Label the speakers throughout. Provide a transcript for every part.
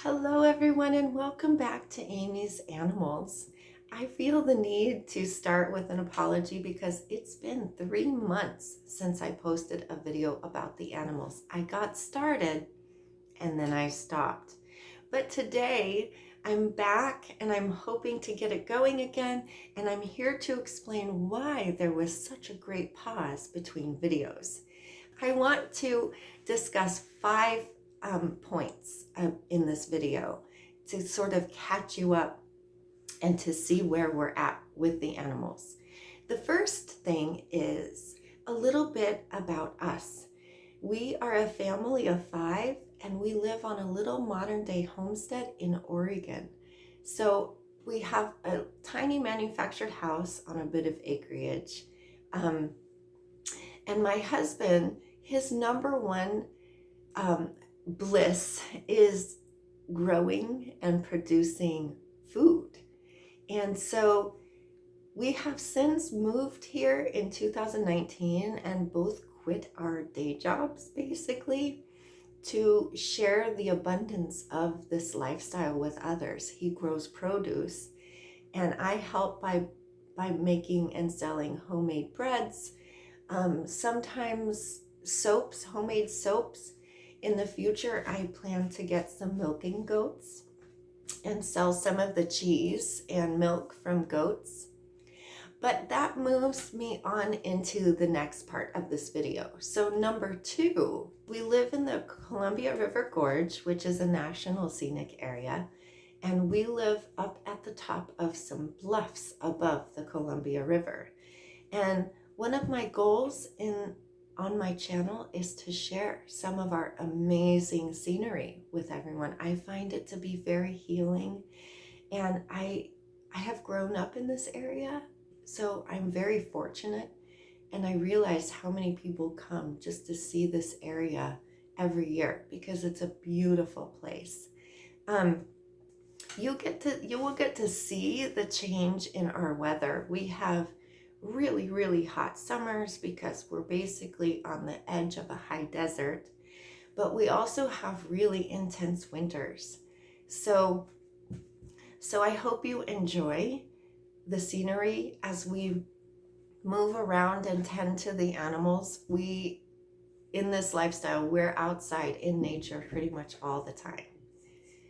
Speaker 1: Hello everyone and welcome back to Amy's Animals. I feel the need to start with an apology because it's been 3 months since I posted a video about the animals. I got started and then I stopped. But today I'm back and I'm hoping to get it going again, and I'm here to explain why there was such a great pause between videos. I want to discuss 5 points in this video to sort of catch you up and to see where we're at with the animals. The first thing is a little bit about us. We are a family of 5 and we live on a little modern day homestead in Oregon. So we have a tiny manufactured house on a bit of acreage. And my husband, his number one bliss is growing and producing food. And so we have since moved here in 2019 and both quit our day jobs basically to share the abundance of this lifestyle with others. He grows produce and I help by making and selling homemade breads, sometimes soaps, homemade soaps. In the future, I plan to get some milking goats and sell some of the cheese and milk from goats. But that moves me on into the next part of this video. So number 2, we live in the Columbia River Gorge, which is a national scenic area. And we live up at the top of some bluffs above the Columbia River. And one of my goals on my channel is to share some of our amazing scenery with everyone. I find it to be very healing, and I have grown up in this area, so I'm very fortunate, and I realize how many people come just to see this area every year because it's a beautiful place. You will get to see the change in our weather. We have really hot summers because we're basically on the edge of a high desert, but we also have really intense winters. So I hope you enjoy the scenery as we move around and tend to the animals. In this lifestyle, we're outside in nature pretty much all the time.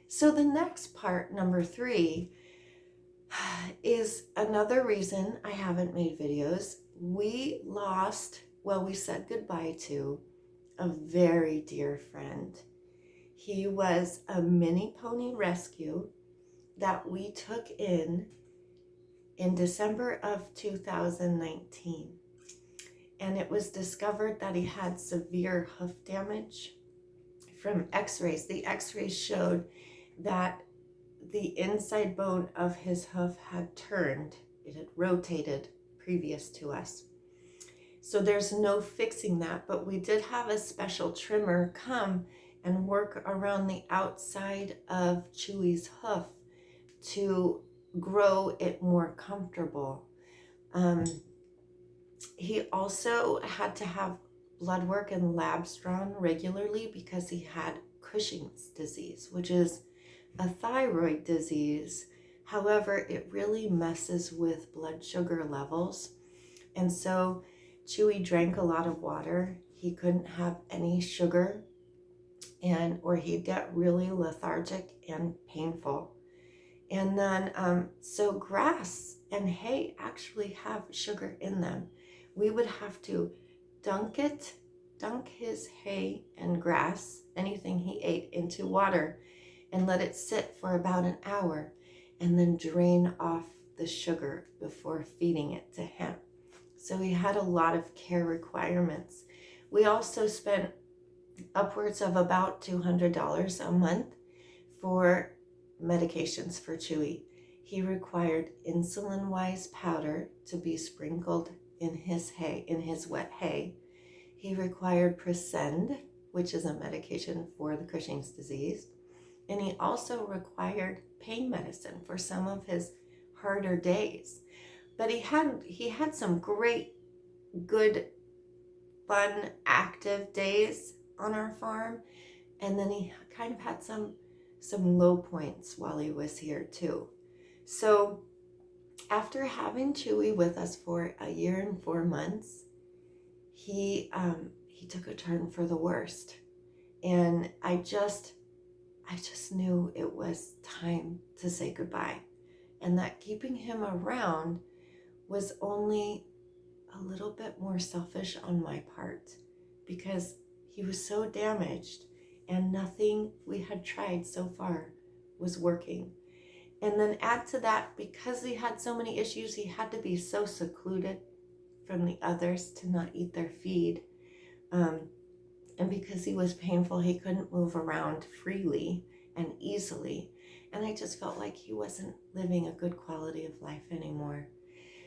Speaker 1: So the next part, number 3, is another reason I haven't made videos. We said goodbye to a very dear friend. He was a mini pony rescue that we took in December of 2019. And it was discovered that he had severe hoof damage from x-rays. The x-rays showed that the inside bone of his hoof had turned. It had rotated previous to us. So there's no fixing that, but we did have a special trimmer come and work around the outside of Chewy's hoof to grow it more comfortable. He also had to have blood work and labs drawn regularly because he had Cushing's disease, which is a thyroid disease. However, it really messes with blood sugar levels. And so Chewy drank a lot of water. He couldn't have any sugar, or he'd get really lethargic and painful. And then, so grass and hay actually have sugar in them. We would have to dunk his hay and grass, anything he ate, into water and let it sit for about an hour and then drain off the sugar before feeding it to him. So he had a lot of care requirements. We also spent upwards of about $200 a month for medications for Chewy. He required insulin-wise powder to be sprinkled in his hay, in his wet hay. He required Presend, which is a medication for the Cushing's disease. And he also required pain medicine for some of his harder days. But he had some great, good, fun, active days on our farm. And then he kind of had some some low points while he was here too. So after having Chewy with us for a year and 4 months, he took a turn for the worst. And I just knew it was time to say goodbye. And that keeping him around was only a little bit more selfish on my part, because he was so damaged and nothing we had tried so far was working. And then add to that, because he had so many issues, he had to be so secluded from the others to not eat their feed. And because he was painful, he couldn't move around freely and easily. And I just felt like he wasn't living a good quality of life anymore.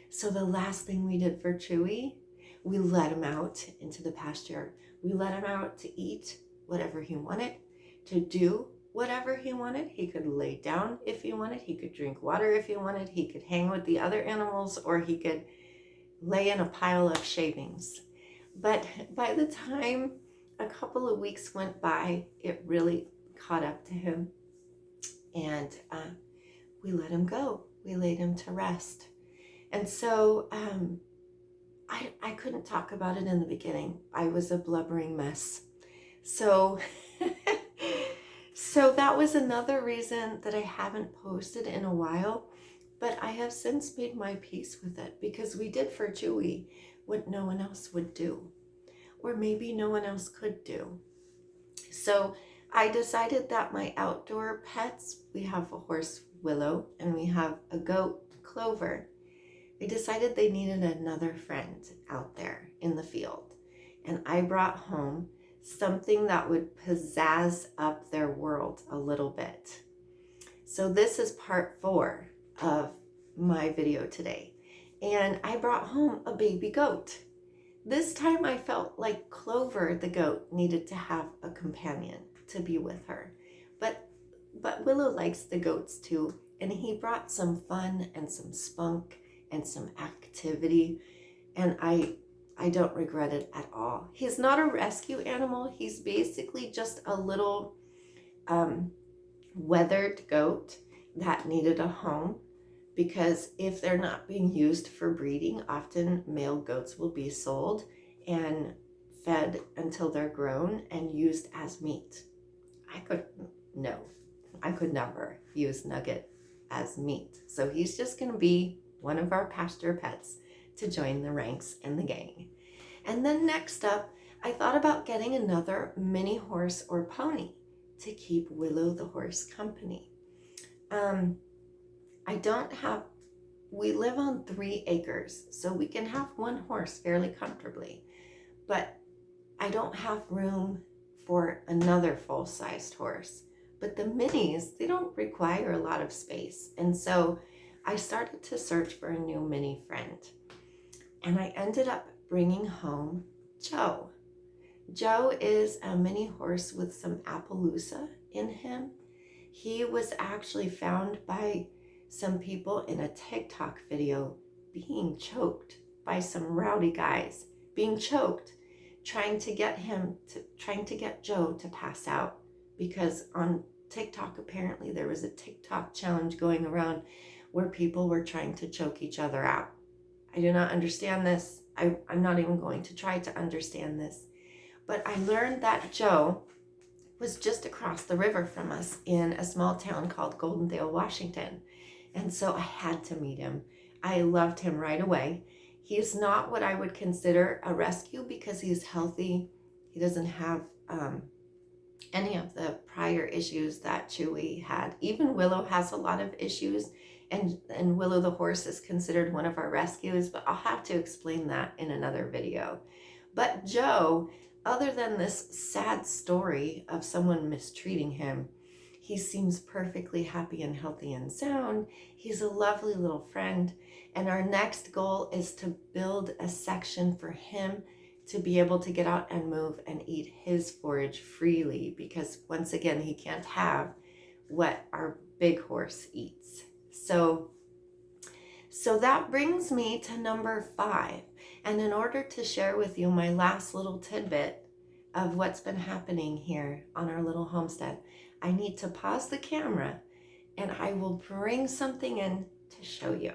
Speaker 1: So the last thing we did for Chewy, we let him out into the pasture. We let him out to eat whatever he wanted, to do whatever he wanted. He could lay down if he wanted. He could drink water if he wanted. He could hang with the other animals, or he could lay in a pile of shavings. But by the time a couple of weeks went by, it really caught up to him. And we let him go. We laid him to rest. And so I couldn't talk about it in the beginning. I was a blubbering mess. So that was another reason that I haven't posted in a while. But I have since made my peace with it, because we did for Chewy what no one else would do, or maybe no one else could do. So I decided that my outdoor pets, we have a horse, Willow, and we have a goat, Clover. I decided they needed another friend out there in the field. And I brought home something that would pizzazz up their world a little bit. So this is part 4 of my video today. And I brought home a baby goat. This time I felt like Clover, the goat, needed to have a companion to be with her. But Willow likes the goats too. And he brought some fun and some spunk and some activity. And I don't regret it at all. He's not a rescue animal. He's basically just a little weathered goat that needed a home, because if they're not being used for breeding, often male goats will be sold and fed until they're grown and used as meat. I could never use Nugget as meat. So he's just going to be one of our pasture pets to join the ranks in the gang. And then next up, I thought about getting another mini horse or pony to keep Willow the horse company. We live on 3 acres, so we can have one horse fairly comfortably, but I don't have room for another full-sized horse. But the minis, they don't require a lot of space. And so I started to search for a new mini friend. And I ended up bringing home Joe. Joe is a mini horse with some Appaloosa in him. He was actually found by some people in a TikTok video being choked by some rowdy guys, trying to get Joe to pass out, because on TikTok, apparently there was a TikTok challenge going around where people were trying to choke each other out. I do not understand this. I'm not even going to try to understand this. But I learned that Joe was just across the river from us in a small town called Goldendale, Washington. And so I had to meet him. I loved him right away. He's not what I would consider a rescue, because he's healthy. He doesn't have any of the prior issues that Chewy had. Even Willow has a lot of issues, and Willow the horse is considered one of our rescues, but I'll have to explain that in another video. But Joe, other than this sad story of someone mistreating him, he seems perfectly happy and healthy and sound. He's a lovely little friend. And our next goal is to build a section for him to be able to get out and move and eat his forage freely, because once again, he can't have what our big horse eats. So that brings me to number 5. And in order to share with you my last little tidbit of what's been happening here on our little homestead, I need to pause the camera and I will bring something in to show you.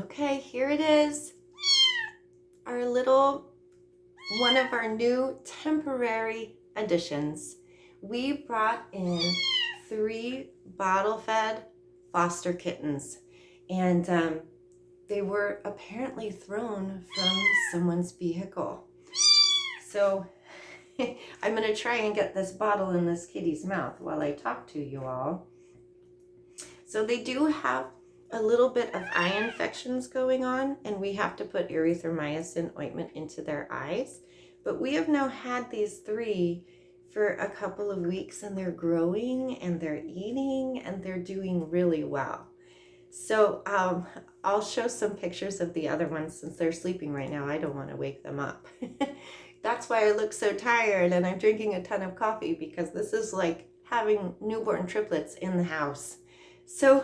Speaker 1: Okay, here it is. Our little, one of our new temporary additions. We brought in 3 bottle-fed foster kittens, and they were apparently thrown from someone's vehicle. So I'm going to try and get this bottle in this kitty's mouth while I talk to you all. So they do have a little bit of eye infections going on, and we have to put erythromycin ointment into their eyes. But we have now had these 3 for a couple of weeks, and they're growing and they're eating and they're doing really well. So I'll show some pictures of the other ones since they're sleeping right now. I don't want to wake them up. That's why I look so tired and I'm drinking a ton of coffee, because this is like having newborn triplets in the house. So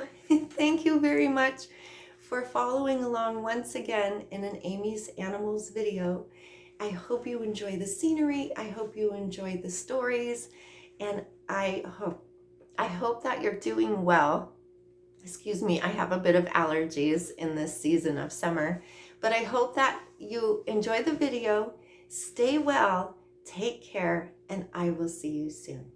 Speaker 1: thank you very much for following along once again in an Amy's Animals video. I hope you enjoy the scenery. I hope you enjoy the stories, and I hope that you're doing well. Excuse me, I have a bit of allergies in this season of summer, but I hope that you enjoy the video. Stay well, take care, and I will see you soon.